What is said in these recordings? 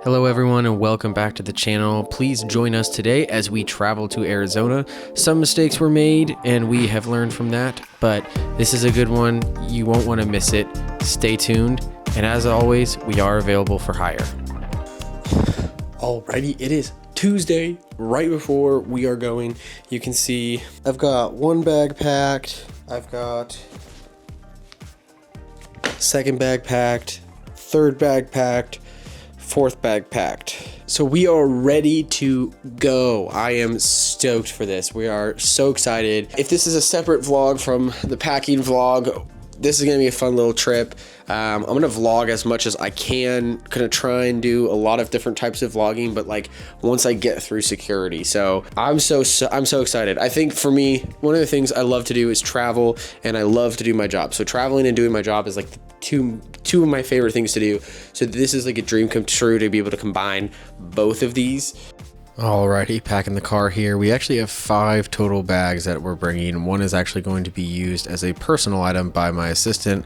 Hello everyone and welcome back to the channel. Please join us today as we travel to Arizona. Some mistakes were made and we have learned from that, but this is a good one. You won't want to miss it. Stay tuned. And as always, we are available for hire. Alrighty, it is Tuesday, right before we are going. You can see I've got one bag packed. I've got second bag packed, third bag packed, fourth bag packed. So we are ready to go. I am stoked for this. We are so excited. If this is a separate vlog from the packing vlog, this is gonna be a fun little trip. I'm gonna vlog as much as I can. Gonna try and do a lot of different types of vlogging, but like once I get through security. So I'm so excited. I think for me, one of the things I love to do is travel, and I love to do my job. So traveling and doing my job is like two of my favorite things to do. So this is like a dream come true to be able to combine both of these. Alrighty, packing the car here. We actually have 5 total bags that we're bringing. One is actually going to be used as a personal item by my assistant,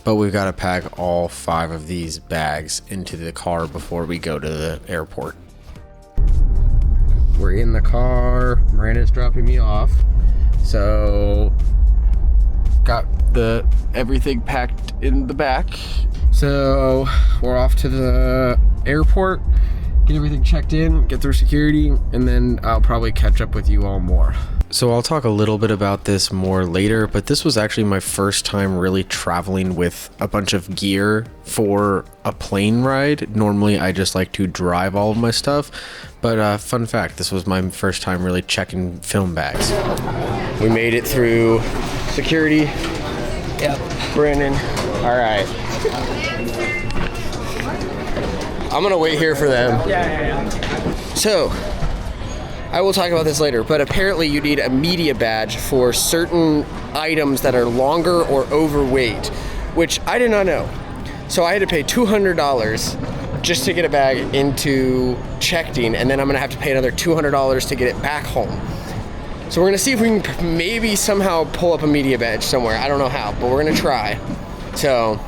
but we've got to pack all 5 of these bags into the car before we go to the airport. We're in the car. Miranda's dropping me off. So got everything packed in the back. So we're off to the airport, get everything checked in, get through security, and then I'll probably catch up with you all more. So I'll talk a little bit about this more later, but this was actually my first time really traveling with a bunch of gear for a plane ride. Normally I just like to drive all of my stuff, but fun fact, this was my first time really checking film bags. We made it through security. Yep. Brandon. All right. I'm gonna wait here for them. Yeah. So, I will talk about this later, but apparently you need a media badge for certain items that are longer or overweight, which I did not know. So I had to pay $200 just to get a bag into checked-in, and then I'm gonna have to pay another $200 to get it back home. So we're gonna see if we can maybe somehow pull up a media badge somewhere. I don't know how, but we're gonna try. So,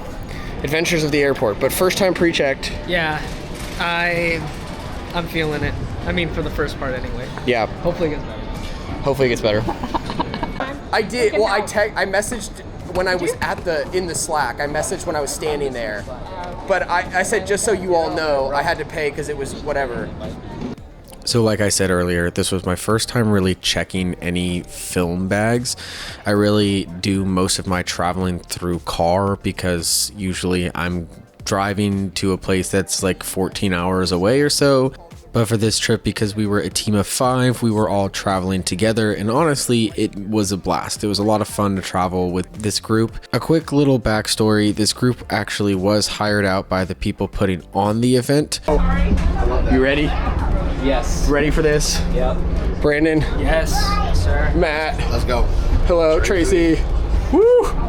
adventures of the airport, but first time pre-checked. Yeah, I'm feeling it. I mean, for the first part anyway. Yeah. Hopefully it gets better. Hopefully it gets better. I did. Well, I messaged when I was in the Slack. I messaged when I was standing there, but I said just so you all know, I had to pay because it was whatever. So like I said earlier, this was my first time really checking any film bags. I really do most of my traveling through car because usually I'm driving to a place that's like 14 hours away or so. But for this trip, because we were a team of 5, we were all traveling together, and honestly, it was a blast. It was a lot of fun to travel with this group. A quick little backstory, this group actually was hired out by the people putting on the event. You ready? Yes. Ready for this? Yep. Brandon? Yes. Yes, sir. Matt? Let's go. Hello, Tracy. Woo!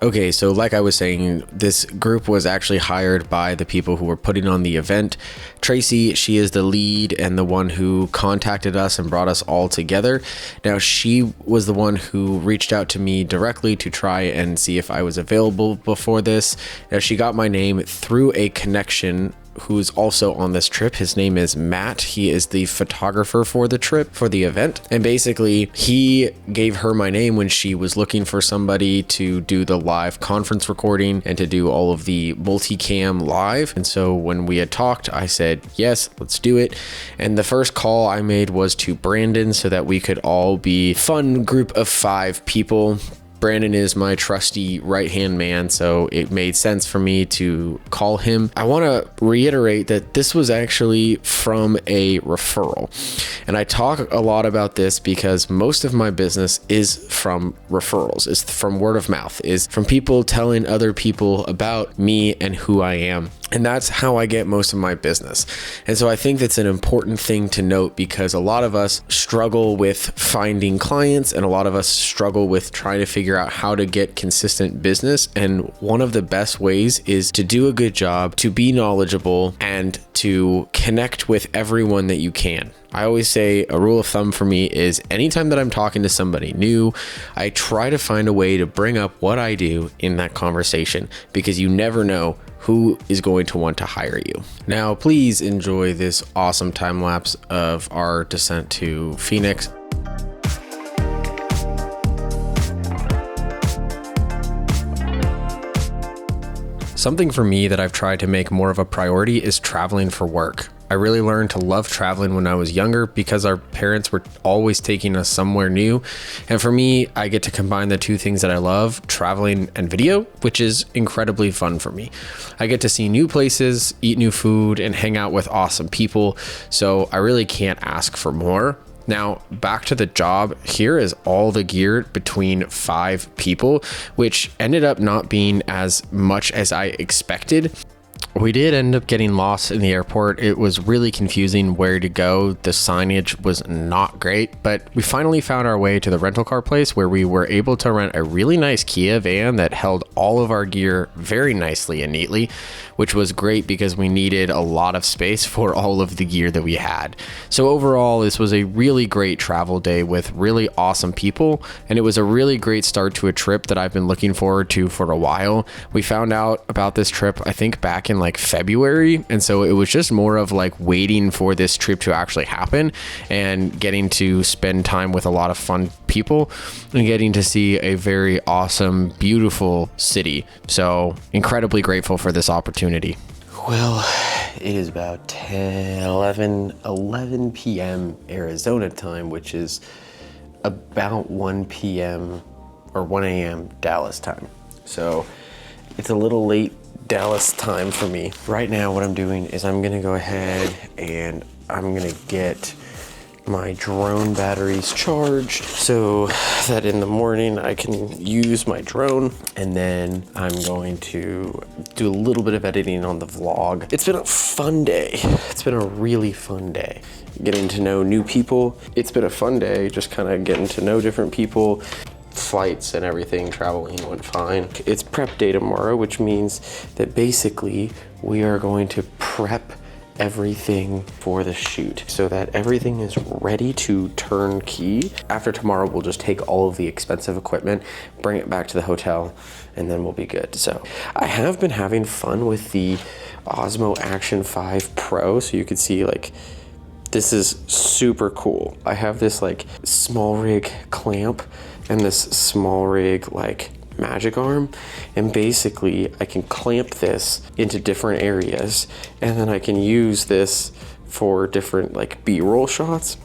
Okay, so like I was saying, this group was actually hired by the people who were putting on the event. Tracy, she is the lead and the one who contacted us and brought us all together. Now, she was the one who reached out to me directly to try and see if I was available before this. Now, she got my name through a connection who's also on this trip. His name is Matt. He is the photographer for the trip, for the event. And basically, he gave her my name when she was looking for somebody to do the live conference recording and to do all of the multicam live. And so when we had talked, I said, yes, let's do it. And the first call I made was to Brandon so that we could all be a fun group of 5 people. Brandon is my trusty right-hand man, so it made sense for me to call him. I want to reiterate that this was actually from a referral. And I talk a lot about this because most of my business is from referrals, is from word of mouth, is from people telling other people about me and who I am. And that's how I get most of my business. And so I think that's an important thing to note because a lot of us struggle with finding clients and a lot of us struggle with trying to figure out how to get consistent business. And one of the best ways is to do a good job, to be knowledgeable, and to connect with everyone that you can. I always say a rule of thumb for me is anytime that I'm talking to somebody new, I try to find a way to bring up what I do in that conversation because you never know who is going to want to hire you. Now, please enjoy this awesome time lapse of our descent to Phoenix. Something for me that I've tried to make more of a priority is traveling for work. I really learned to love traveling when I was younger because our parents were always taking us somewhere new. And for me, I get to combine the two things that I love, traveling and video, which is incredibly fun for me. I get to see new places, eat new food, and hang out with awesome people. So I really can't ask for more. Now, back to the job, here is all the gear between 5 people, which ended up not being as much as I expected. We did end up getting lost in the airport. It was really confusing where to go. The signage was not great, but we finally found our way to the rental car place where we were able to rent a really nice Kia van that held all of our gear very nicely and neatly, which was great because we needed a lot of space for all of the gear that we had. So overall, this was a really great travel day with really awesome people, and it was a really great start to a trip that I've been looking forward to for a while. We found out about this trip, I think, back in like February, and so it was just more of like waiting for this trip to actually happen and getting to spend time with a lot of fun people and getting to see a very awesome, beautiful city. So incredibly grateful for this opportunity. Well, it is about 11 p.m. Arizona time, which is about 1 p.m. or 1 a.m. Dallas time. So it's a little late Dallas time for me. Right now, what I'm doing is I'm gonna go ahead and I'm gonna get my drone batteries charged so that in the morning I can use my drone, and then I'm going to do a little bit of editing on the vlog. It's been a fun day. It's been a really fun day. Getting to know new people. It's been a fun day just kind of getting to know different people. Flights and everything, traveling went fine. It's prep day tomorrow, which means that basically we are going to prep everything for the shoot so that everything is ready to turn key. After tomorrow, we'll just take all of the expensive equipment, bring it back to the hotel, and then we'll be good. So I have been having fun with the Osmo Action 5 Pro. So you can see like, this is super cool. I have this like small rig clamp and this small rig like magic arm, and basically I can clamp this into different areas, and then I can use this for different like B-roll shots.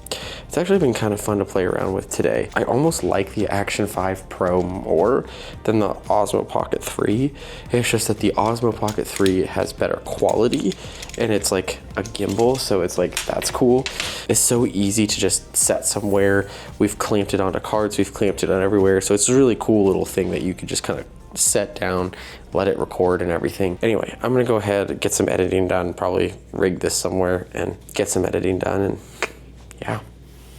It's actually been kind of fun to play around with today. I almost like the Action 5 Pro more than the Osmo Pocket 3. It's just that the Osmo Pocket 3 has better quality and it's like a gimbal, so it's like, that's cool. It's so easy to just set somewhere. We've clamped it onto cards, we've clamped it on everywhere, so it's a really cool little thing that you could just kind of set down, let it record and everything. Anyway, I'm gonna go ahead and get some editing done, probably rig this somewhere and get some editing done, and yeah.